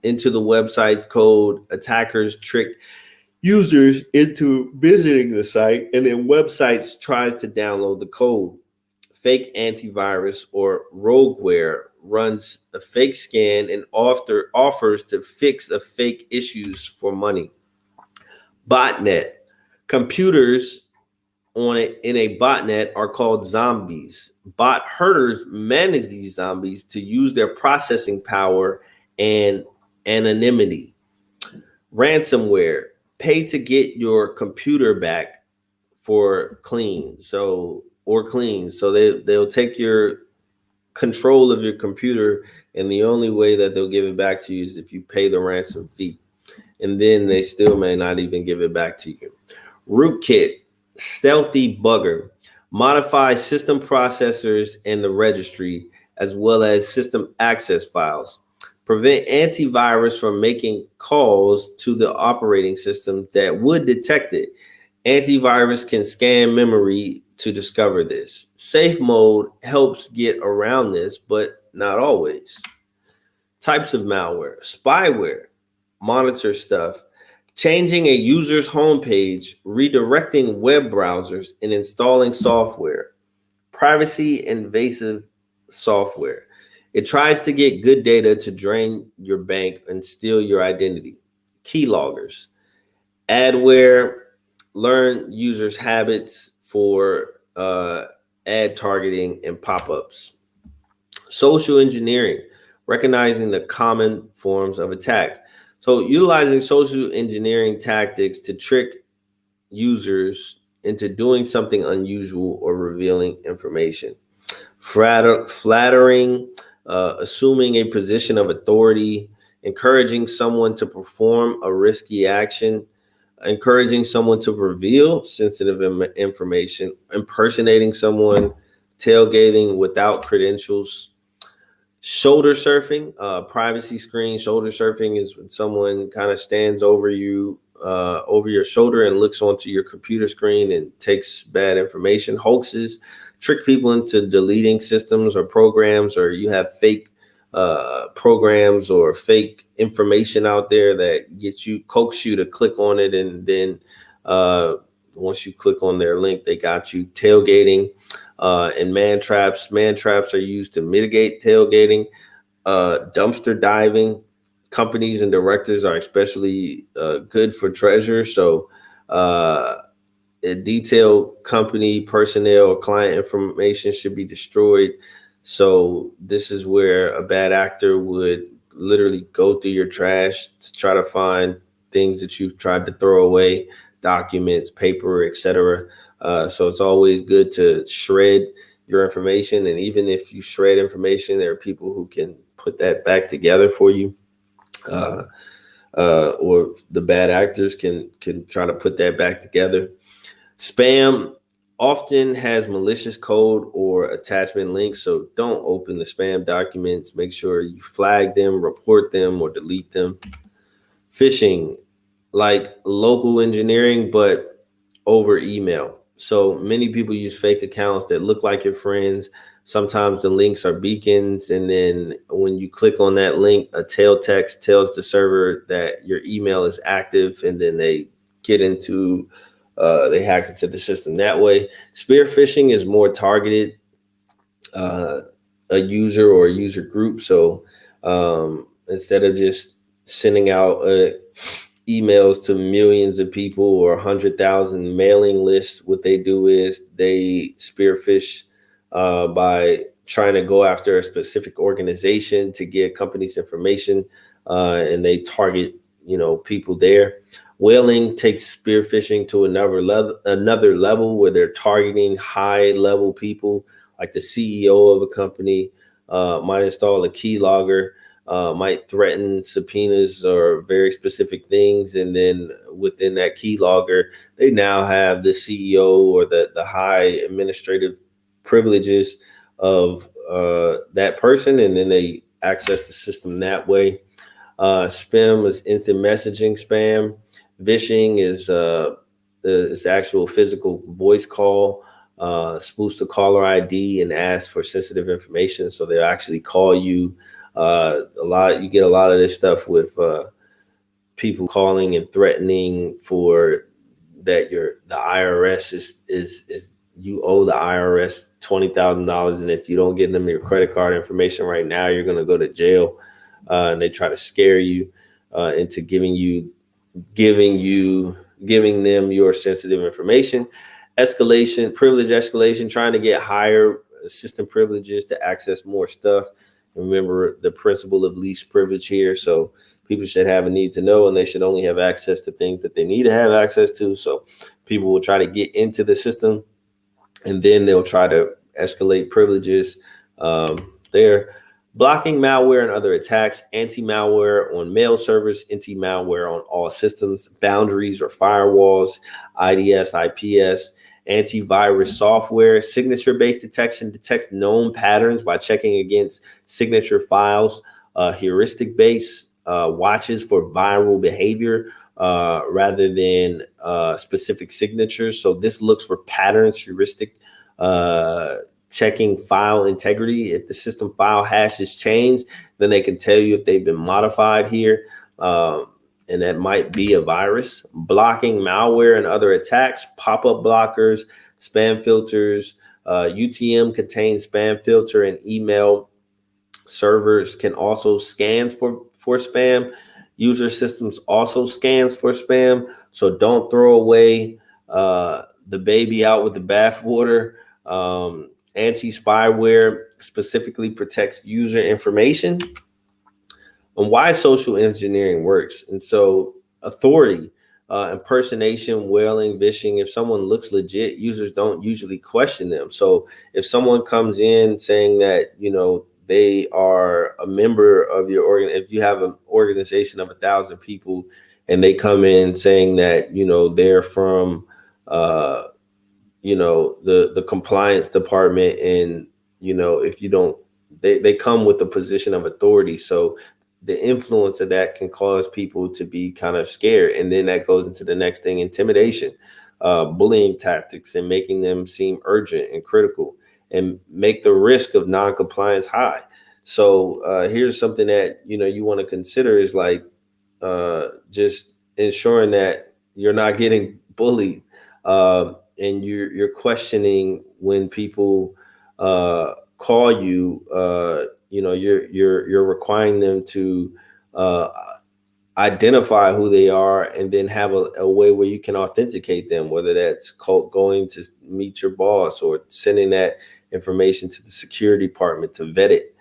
into the website's code. Attackers trick users into visiting the site, and then websites tries to download the code. Fake antivirus or rogueware runs a fake scan and offers to fix a fake issues for money. Botnet. Computers in a botnet are called zombies. Bot herders manage these zombies to use their processing power and anonymity. Ransomware. Pay to get your computer back for clean. So they'll take your control of your computer, and the only way that they'll give it back to you is if you pay the ransom fee. And then they still may not even give it back to you. Rootkit, stealthy bugger, modify system processors and the registry, as well as system access files. Prevent antivirus from making calls to the operating system that would detect it. Antivirus can scan memory to discover this. Safe mode helps get around this, but not always. Types of malware. Spyware, monitor stuff, changing a user's homepage, redirecting web browsers, and installing software. Privacy invasive software. It tries to get good data to drain your bank and steal your identity. Keyloggers. Adware, learn users' habits for ad targeting and pop-ups. Social engineering, recognizing the common forms of attacks. So utilizing social engineering tactics to trick users into doing something unusual or revealing information. Flattering, assuming a position of authority, encouraging someone to perform a risky action, encouraging someone to reveal sensitive information, impersonating someone, tailgating without credentials. Shoulder surfing, privacy screen. Shoulder surfing is when someone kind of stands over you, over your shoulder, and looks onto your computer screen and takes bad information. Hoaxes, trick people into deleting systems or programs, or you have fake programs or fake information out there that coax you to click on it, and then once you click on their link, they got you. Tailgating and man traps. Man traps are used to mitigate tailgating. Dumpster diving. Companies and directors are especially good for treasure. So detailed company personnel or client information should be destroyed. So this is where a bad actor would literally go through your trash to try to find things that you've tried to throw away, documents, paper, etc. So it's always good to shred your information. And even if you shred information, there are people who can put that back together for you. Uh, or the bad actors can try to put that back together. Spam often has malicious code or attachment links, so don't open the spam documents. Make sure you flag them, report them, or delete them. Phishing, like local engineering, but over email. So many people use fake accounts that look like your friends. Sometimes the links are beacons, and then when you click on that link, a tail text tells the server that your email is active, and then they get into they hack into the system that way. Spear phishing is more targeted, uh, a user or a user group. So instead of just sending out emails to millions of people or 100,000 mailing lists, what they do is they spearfish by trying to go after a specific organization to get companies' information, and they target people there. Whaling takes spearfishing to another level where they're targeting high level people, like the CEO of a company might install a keylogger, might threaten subpoenas or very specific things. And then within that keylogger, they now have the CEO or the high administrative privileges of that person. And then they access the system that way. Spam is instant messaging spam. Vishing is actual physical voice call, spoofs the caller ID and asks for sensitive information. So they'll actually call you. You get a lot of this stuff with people calling and threatening for that the IRS is you owe the IRS $20,000, and if you don't get them your credit card information right now, you're going to go to jail. And they try to scare you into giving them your sensitive information. Privilege escalation, trying to get higher system privileges to access more stuff. Remember the principle of least privilege here. So people should have a need to know, and they should only have access to things that they need to have access to. So people will try to get into the system, and then they'll try to escalate privileges there. Blocking malware and other attacks, anti-malware on mail servers, anti-malware on all systems, boundaries or firewalls, IDS, IPS, antivirus software, signature-based detection detects known patterns by checking against signature files, heuristic-based watches for viral behavior rather than specific signatures. So this looks for patterns, heuristic, checking file integrity. If the system file hash is changed, then they can tell you if they've been modified here. And that might be a virus. Blocking malware and other attacks, pop-up blockers, spam filters. UTM contains spam filter, and email servers can also scan for spam. User systems also scans for spam. So don't throw away the baby out with the bathwater. Anti-spyware specifically protects user information. And why social engineering works. And so authority, impersonation, whaling, vishing, if someone looks legit, users don't usually question them. So if someone comes in saying that, they are a member of your if you have an organization of 1,000 people and they come in saying that, they're from, the compliance department, and, if you don't, they come with a position of authority. So the influence of that can cause people to be kind of scared. And then that goes into the next thing, intimidation, bullying tactics, and making them seem urgent and critical, and make the risk of non-compliance high. So here's something that, you want to consider is like just ensuring that you're not getting bullied, and you're questioning when people call you. You're requiring them to identify who they are, and then have a way where you can authenticate them, whether that's going to meet your boss or sending that information to the security department to vet it.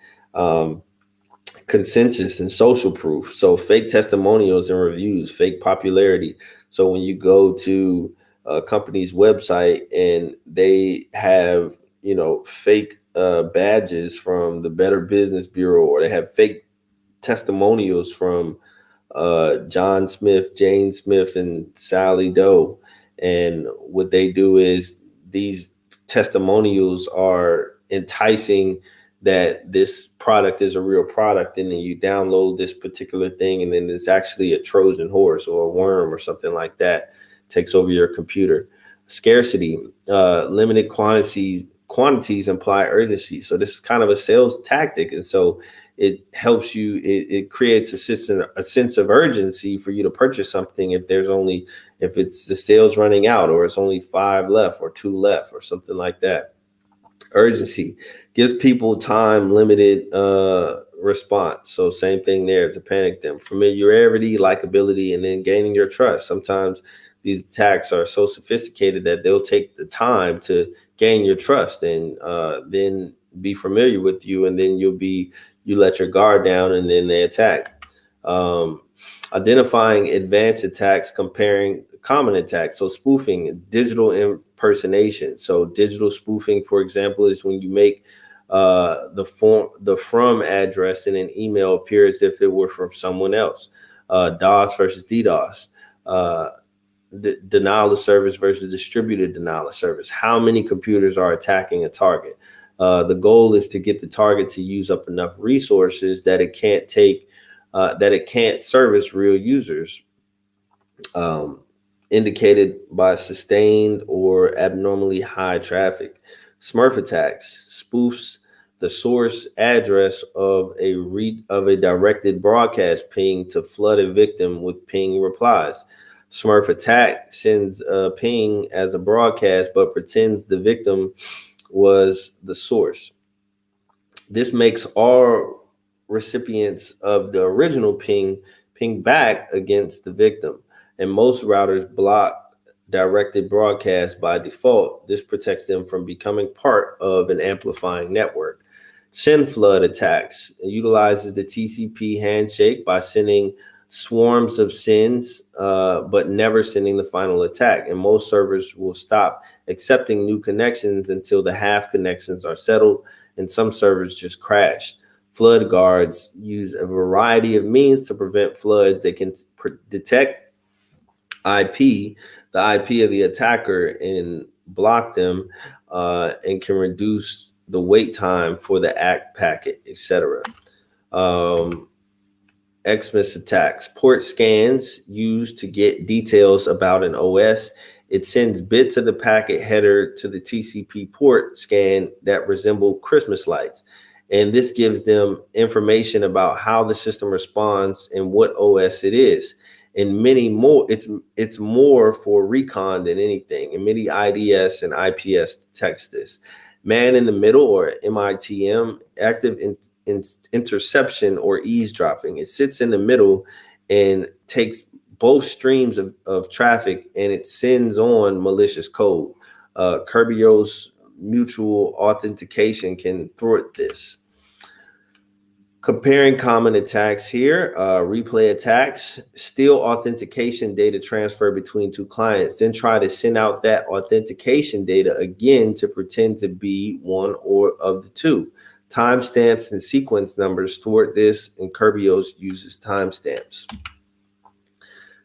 Consensus and social proof. So fake testimonials and reviews, fake popularity. So when you go to a company's website and they have, fake badges from the Better Business Bureau, or they have fake testimonials from John Smith, Jane Smith, and Sally Doe. And what they do is these testimonials are enticing that this product is a real product, and then you download this particular thing, and then it's actually a Trojan horse or a worm or something like that takes over your computer. Scarcity, limited quantities imply urgency. So this is kind of a sales tactic, and so it helps you. It creates a sense of urgency for you to purchase something if it's the sales running out, or it's only 5 left or 2 left or something like that. Urgency gives people time limited response. So same thing there to panic them. Familiarity, likability, and then gaining your trust. Sometimes these attacks are so sophisticated that they'll take the time to gain your trust and then be familiar with you, and then you let your guard down, and then they attack. Identifying advanced attacks, comparing common attacks. So spoofing, digital impersonation. So digital spoofing, for example, is when you make the from address in an email appear as if it were from someone else. DOS versus DDoS. Denial of service versus distributed denial of service. How many computers are attacking a target? The goal is to get the target to use up enough resources that it can't service real users. Indicated by sustained or abnormally high traffic. Smurf attacks spoofs the source address of a directed broadcast ping to flood a victim with ping replies. Smurf attack sends a ping as a broadcast but pretends the victim was the source. This makes all recipients of the original ping back against the victim, and most routers block directed broadcast by default. This protects them from becoming part of an amplifying network. Syn Flood attacks utilizes the TCP handshake by sending swarms of sins, but never sending the final attack. And most servers will stop accepting new connections until the half connections are settled, and some servers just crash. Flood guards use a variety of means to prevent floods. They can detect the IP of the attacker, and block them, and can reduce the wait time for the ACK packet, etc. Xmas attacks. Port scans used to get details about an OS. It sends bits of the packet header to the TCP port scan that resemble Christmas lights. And this gives them information about how the system responds and what OS it is. And many more, it's more for recon than anything. And many IDS and IPS detects this. Man in the middle, or MITM, active interception or eavesdropping. It sits in the middle and takes both streams of traffic, and it sends on malicious code. Kerberos mutual authentication can thwart this. Comparing common attacks here, replay attacks, steal authentication data transfer between two clients, then try to send out that authentication data again to pretend to be one or of the two. Timestamps and sequence numbers thwart this, and Kerberos uses timestamps.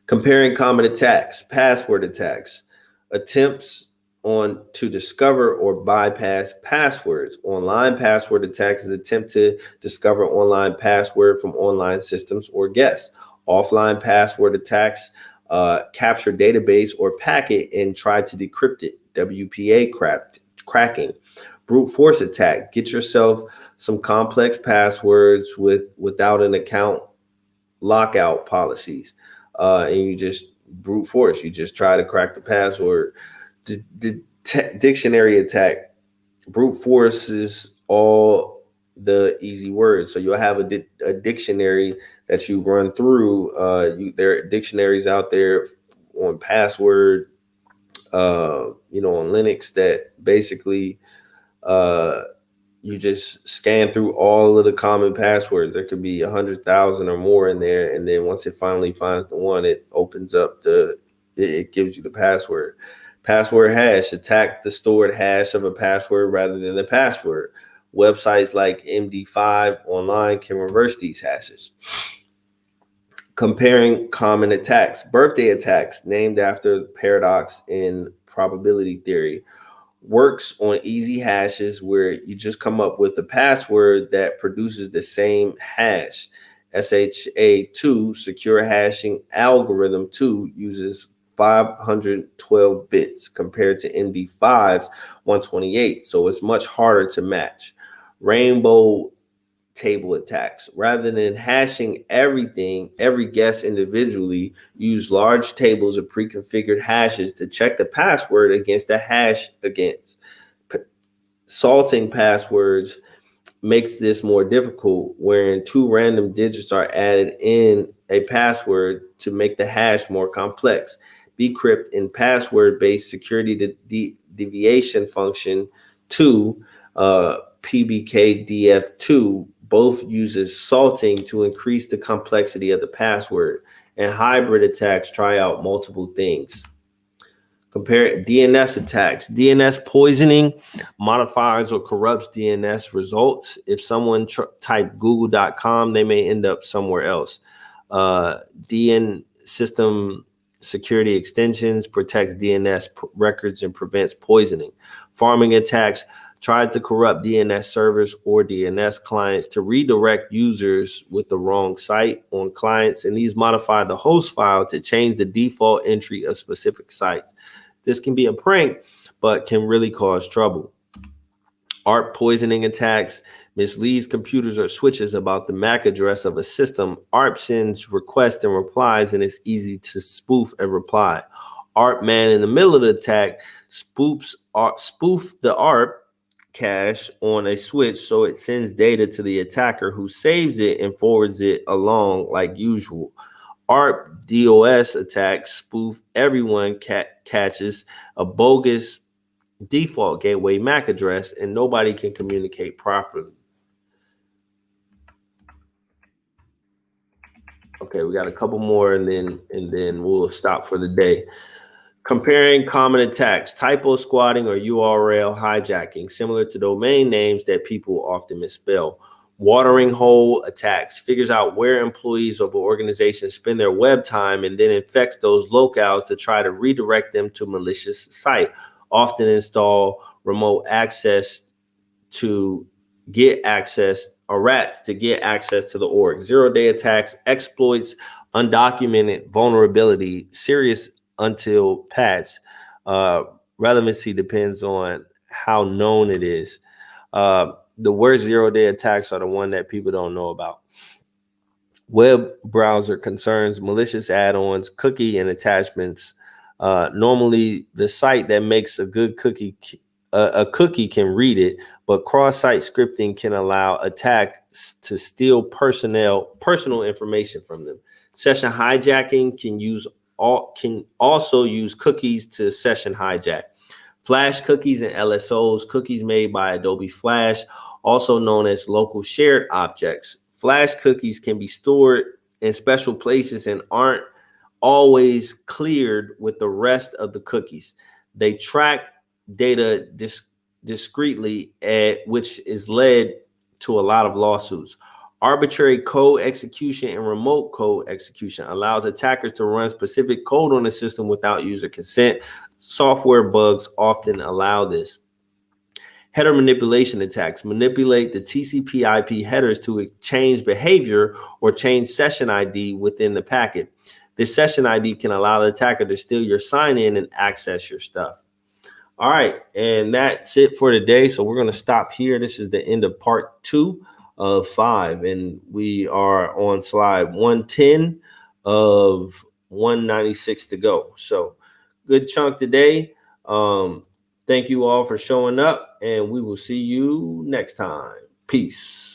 Comparing common attacks, password attacks, attempts to discover or bypass passwords. Online password attacks is attempt to discover online password from online systems or guests. Offline password attacks capture database or packet and try to decrypt it. WPA cracking. Brute force attack. Get yourself some complex passwords without an account lockout policies, and you just brute force. You just try to crack the password. Dictionary attack. Brute force is all the easy words. So you'll have a dictionary that you run through. There are dictionaries out there on password, on Linux, that basically You just scan through all of the common passwords. There could be 100,000 or more in there, and then once it finally finds the one, it opens up it gives you the password. Password hash: attack the stored hash of a password rather than the password. Websites like MD5 online can reverse these hashes. Comparing common attacks: birthday attacks, named after the paradox in probability theory, works on easy hashes where you just come up with a password that produces the same hash. SHA-2 secure hashing algorithm 2 uses 512 bits compared to MD5's 128, so it's much harder to match. Rainbow table attacks: rather than hashing every guess individually, use large tables of pre-configured hashes to check the password against the hash against. Salting passwords makes this more difficult, wherein two random digits are added in a password to make the hash more complex. Bcrypt and password-based security deviation function 2, PBKDF2, both uses salting to increase the complexity of the password. And hybrid attacks try out multiple things. Compare DNS attacks. DNS poisoning modifies or corrupts DNS results. If someone typed google.com, they may end up somewhere else. DN system security extensions protects DNS records and prevents poisoning. Farming attacks tries to corrupt DNS servers or DNS clients to redirect users with the wrong site on clients, and these modify the host file to change the default entry of specific sites. This can be a prank, but can really cause trouble. ARP poisoning attacks misleads computers or switches about the MAC address of a system. ARP sends requests and replies, and it's easy to spoof a reply. ARP man in the middle of the attack spoof the ARP cache on a switch so it sends data to the attacker, who saves it and forwards it along like usual. ARP DOS attacks spoof everyone catches a bogus default gateway MAC address, and nobody can communicate properly. Okay, we got a couple more, and then we'll stop for the day. Comparing common attacks: typo squatting or URL hijacking, similar to domain names that people often misspell. Watering hole attacks figures out where employees of an organization spend their web time and then infects those locales to try to redirect them to malicious site. Often install remote access to get access, or rats to get access to the org. Zero-day attacks exploits undocumented vulnerability, serious until patched. Relevancy depends on how known it is. The worst zero-day attacks are the one that people don't know about. Web browser concerns: malicious add-ons, cookie and attachments. Normally, the site that makes a good cookie, a cookie can read it, but cross-site scripting can allow attacks to steal personal information from them. Session hijacking can also use cookies to session hijack. Flash cookies and LSOs, cookies made by Adobe Flash, also known as local shared objects. Flash cookies can be stored in special places and aren't always cleared with the rest of the cookies. They track data discreetly, which is led to a lot of lawsuits. Arbitrary code execution and remote code execution allows attackers to run specific code on the system without user consent. Software bugs often allow this. Header manipulation attacks manipulate the TCP IP headers to change behavior or change session ID within the packet. This session ID can allow the attacker to steal your sign-in and access your stuff. All right, and that's it for today. So we're going to stop here. This is the end of part 2 of 5, and we are on slide 110 of 196 to go. So good chunk today. Thank you all for showing up, and we will see you next time. Peace.